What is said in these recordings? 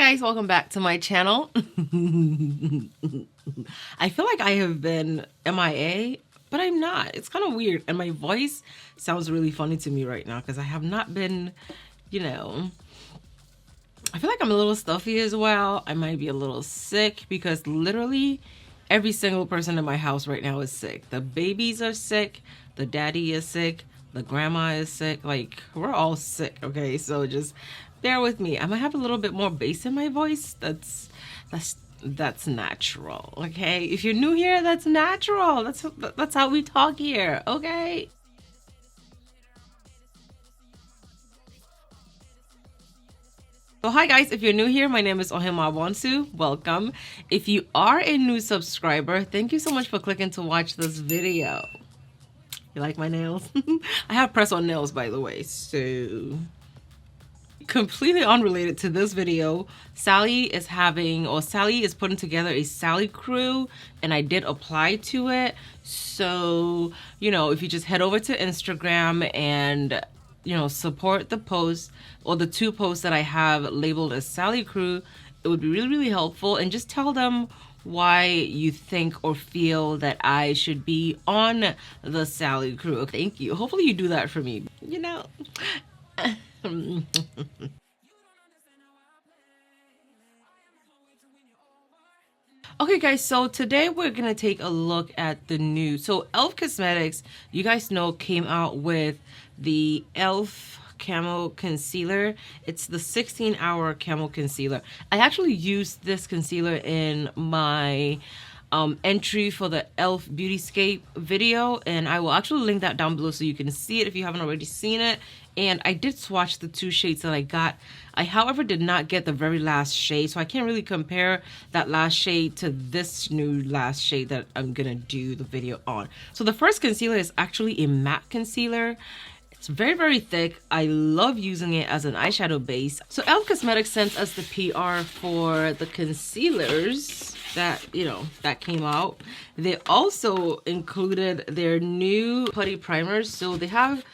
guys, welcome back to my channel. I feel like I have been MIA, but I'm not. It's kind of weird, and my voice sounds really funny to me right now because I have not been, you know, I feel like I'm a little stuffy as well. I might be a little sick because literally every single person in my house right now is sick. The babies are sick, the daddy is sick, the grandma is sick. Like, we're all sick, okay? So just bear with me. I might have a little bit more bass in my voice. That's natural, okay? If you're new here, that's natural. That's how we talk here, okay? So hi guys, if you're new here, my name is Ohemaa Bonsu. Welcome. If you are a new subscriber, thank you so much for clicking to watch this video. You like my nails? I have press-on nails, by the way. So completely unrelated to this video, Sally is putting together a Sally crew, and I did apply to it. So, you know, if you just head over to Instagram and, you know, support the post or the two posts that I have labeled as Sally crew, it would be really, really helpful. And just tell them why you think or feel that I should be on the Sally crew. Thank you. Hopefully you do that for me, you know. Okay guys, so today we're gonna take a look at the new, so E.L.F Cosmetics, you guys know, came out with the E.L.F Camo Concealer. It's the 16-hour Camo Concealer. I actually used this concealer in my entry for the E.L.F Beautyscape video, and I will actually link that down below so you can see it if you haven't already seen it. And I did swatch the two shades that I got. I, however, did not get the very last shade, so I can't really compare that last shade to this new last shade that I'm gonna do the video on. So the first concealer is actually a matte concealer. It's very, very thick. I love using it as an eyeshadow base. So E.L.F Cosmetics sent us the PR for the concealers that, you know, that came out. They also included their new putty primers. So they have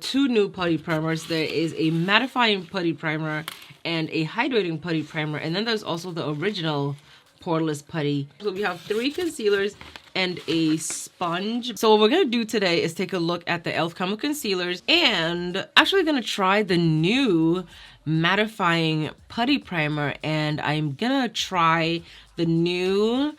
two new putty primers. There is a mattifying putty primer and a hydrating putty primer, and then there's also the original Poreless putty. So we have 3 concealers and a sponge. So what we're gonna do today is take a look at the E.L.F Camo concealers, and actually gonna try the new mattifying putty primer, and I'm gonna try the new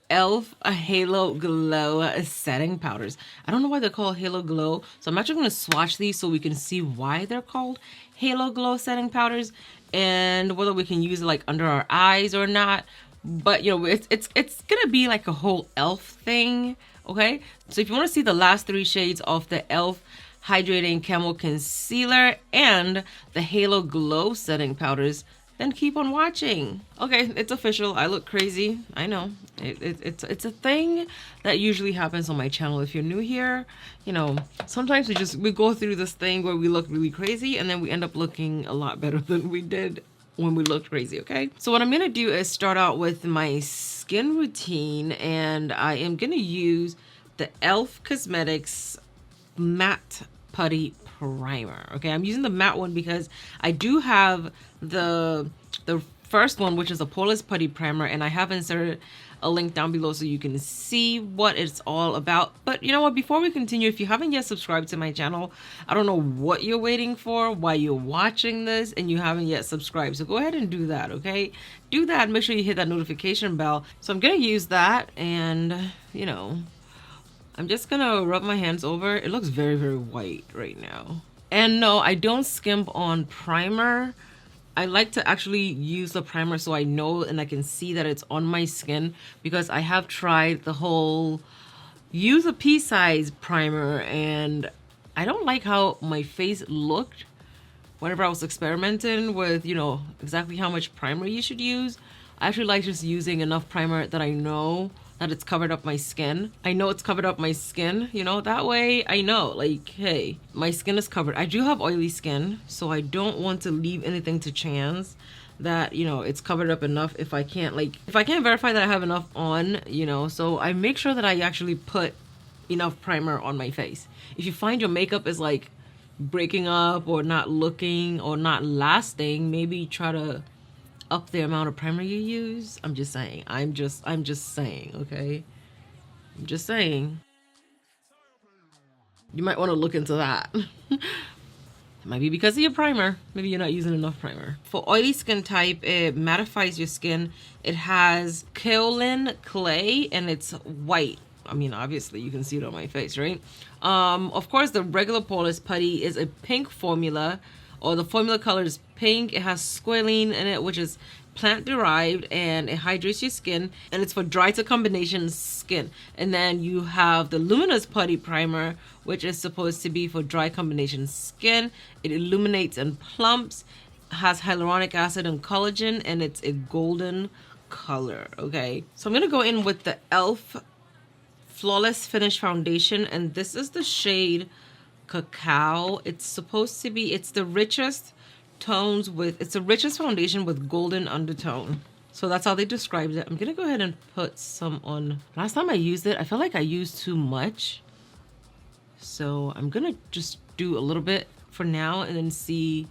E.L.F Halo Glow setting powders. I don't know why they're called Halo Glow, so I'm actually going to swatch these so we can see why they're called Halo Glow setting powders and whether we can use it like under our eyes or not. But you know, it's gonna be like a whole E.L.F thing, okay? So if you want to see the last 3 shades of the E.L.F Hydrating Camo Concealer and the Halo Glow setting powders, then keep on watching. Okay, it's official. I look crazy. I know. It's a thing that usually happens on my channel. If you're new here, you know, sometimes we go through this thing where we look really crazy and then we end up looking a lot better than we did when we looked crazy, okay? So what I'm gonna do is start out with my skin routine, and I am gonna use the E.L.F Cosmetics Matte Putty Primer. Okay, I'm using the matte one because I do have the first one, which is a Poreless putty primer, and I have inserted a link down below so you can see what it's all about. But you know what, before we continue, if you haven't yet subscribed to my channel, I don't know what you're waiting for, why you're watching this and you haven't yet subscribed. So go ahead and do that, okay? Do that, make sure you hit that notification bell. So I'm gonna use that, and you know, I'm just gonna rub my hands over. It looks very, very white right now. And no, I don't skimp on primer. I like to actually use the primer so I know and I can see that it's on my skin, because I have tried the whole use a pea size primer and I don't like how my face looked whenever I was experimenting with, you know, exactly how much primer you should use. I actually like just using enough primer that I know that it's covered up my skin. I know it's covered up my skin, you know, that way I know, like, hey, my skin is covered. I do have oily skin, so I don't want to leave anything to chance that, you know, it's covered up enough if I can't verify that I have enough on, you know. So I make sure that I actually put enough primer on my face. If you find your makeup is like breaking up or not looking or not lasting, maybe try to up the amount of primer you use. I'm just saying. I'm just saying, okay? I'm just saying. You might want to look into that. It might be because of your primer. Maybe you're not using enough primer. For oily skin type, it mattifies your skin. It has kaolin clay and it's white. I mean, obviously you can see it on my face, right? Of course, the regular Poreless putty is a pink formula, or the formula color is pink. It has squalene in it, which is plant derived, and it hydrates your skin, and it's for dry to combination skin. And then you have the luminous putty primer, which is supposed to be for dry combination skin. It illuminates and plumps, has hyaluronic acid and collagen, and it's a golden color. Okay, so I'm gonna go in with the E.L.F Flawless Finish Foundation, and this is the shade Cacao. It's supposed to be, it's the richest tones with, it's the richest foundation with golden undertone. So that's how they described it. I'm gonna go ahead and put some on. Last time I used it, I felt like I used too much. So I'm gonna just do a little bit for now and then see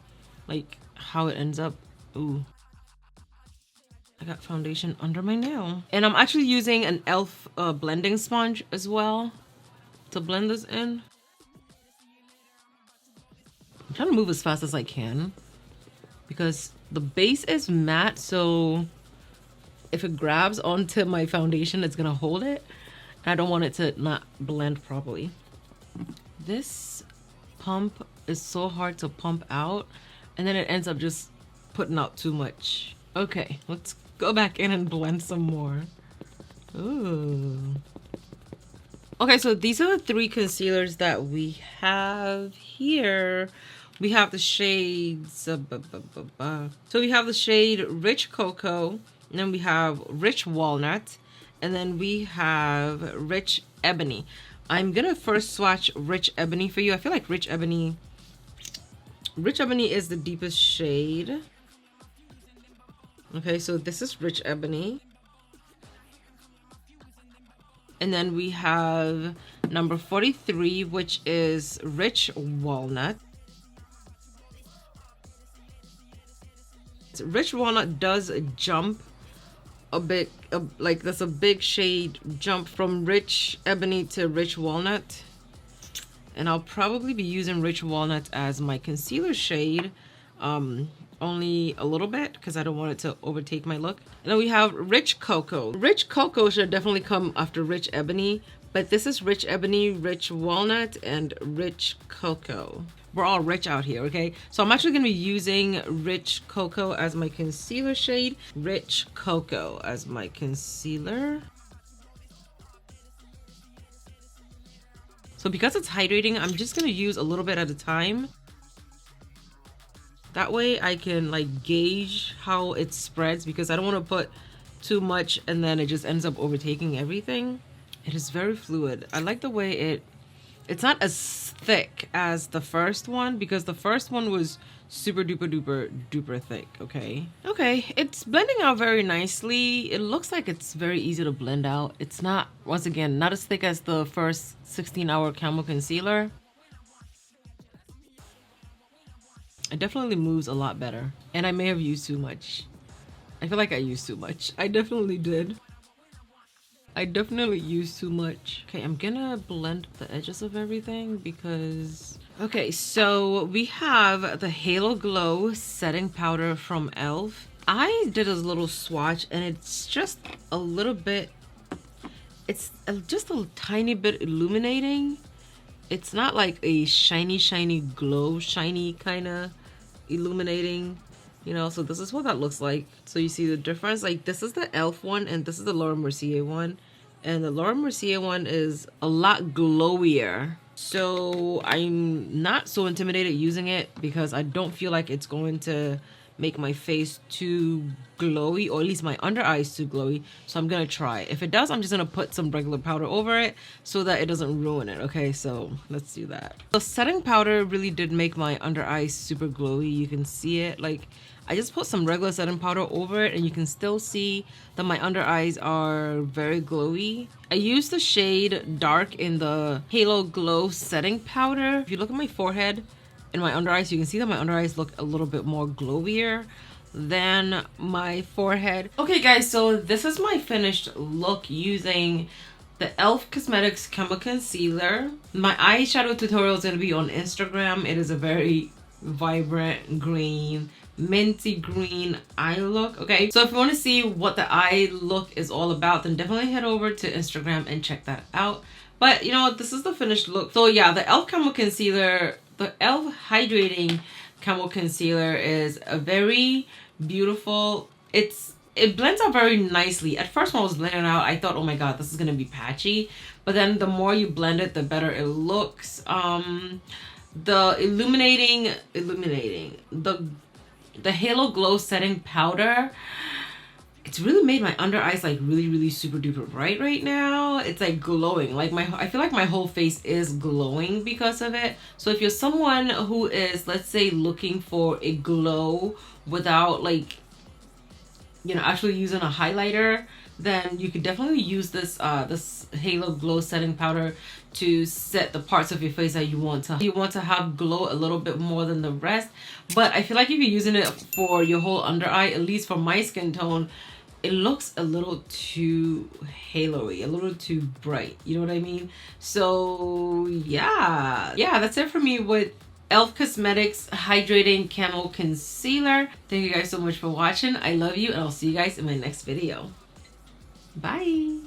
like how it ends up. Ooh. I got foundation under my nail. And I'm actually using an E.L.F blending sponge as well to blend this in. I'm trying to move as fast as I can because the base is matte, so if it grabs onto my foundation, it's gonna hold it. And I don't want it to not blend properly. This pump is so hard to pump out, and then it ends up just putting out too much. Okay, let's go back in and blend some more. Ooh. Okay, so these are the 3 concealers that we have here. We have the shades, so we have the shade Rich Cocoa, and then we have Rich Walnut, and then we have Rich Ebony. I'm gonna first swatch Rich Ebony for you. I feel like Rich Ebony is the deepest shade. Okay, so this is Rich Ebony. And then we have number 43, which is Rich Walnut. Rich Walnut does jump a bit, like that's a big shade jump from Rich Ebony to Rich Walnut. And I'll probably be using Rich Walnut as my concealer shade. Only a little bit because I don't want it to overtake my look. And then we have Rich Cocoa. Rich Cocoa should definitely come after Rich Ebony, but this is Rich Ebony, Rich Walnut, and Rich Cocoa. We're all rich out here, okay? So I'm actually gonna be using Rich Cocoa as my concealer shade. Rich Cocoa as my concealer. So because it's hydrating, I'm just gonna use a little bit at a time. That way I can like gauge how it spreads, because I don't want to put too much and then it just ends up overtaking everything. It is very fluid. I like the way it's not as thick as the first one, because the first one was super duper duper duper thick. Okay, it's blending out very nicely. It looks like it's very easy to blend out. It's not, once again, not as thick as the first 16-hour Camo concealer. It definitely moves a lot better. And I may have used too much. I feel like I used too much. I definitely did. I definitely used too much. Okay, I'm gonna blend the edges of everything because... Okay, so we have the Halo Glow setting powder from E.L.F. I did a little swatch and it's just a little bit... It's just a tiny bit illuminating. It's not like a shiny glow, shiny kind of illuminating, you know. So this is what that looks like. So you see the difference. Like this is the E.L.F one and this is the Laura Mercier one, and the Laura Mercier one is a lot glowier. So I'm not so intimidated using it because I don't feel like it's going to make my face too glowy, or at least my under eyes too glowy. So I'm gonna try. If it does, I'm just gonna put some regular powder over it so that it doesn't ruin it. Okay, so let's do that. The setting powder really did make my under eyes super glowy. You can see it. Like I just put some regular setting powder over it and you can still see that my under eyes are very glowy. I used the shade Dark in the Halo Glow setting powder. If you look at my forehead and my under eyes, you can see that my under eyes look a little bit more glowier than my forehead. Okay guys, so this is my finished look using the E.L.F. Cosmetics Camo Concealer. My eyeshadow tutorial is going to be on Instagram. It is a very vibrant green, minty green eye look. Okay, so if you want to see what the eye look is all about, then definitely head over to Instagram and check that out. But you know what, this is the finished look. So yeah, the E.L.F. Camo Concealer, the E.L.F. Hydrating Camo Concealer is a very beautiful, it blends out very nicely. At first when I was blending it out, I thought, oh my god, this is gonna be patchy, but then the more you blend it, the better it looks. The illuminating the Halo Glow setting powder, it's really made my under eyes like really super duper bright right now. It's like glowing, like I feel like my whole face is glowing because of it. So if you're someone who is, let's say, looking for a glow without, like, you know, actually using a highlighter, then you could definitely use this this Halo Glow setting powder to set the parts of your face that you want to have glow a little bit more than the rest. But I feel like if you're using it for your whole under eye, at least for my skin tone, it looks a little too halo-y, a little too bright, you know what I mean? So yeah, that's it for me with E.L.F. Cosmetics Hydrating Camo Concealer. Thank you guys so much for watching. I love you, and I'll see you guys in my next video. Bye.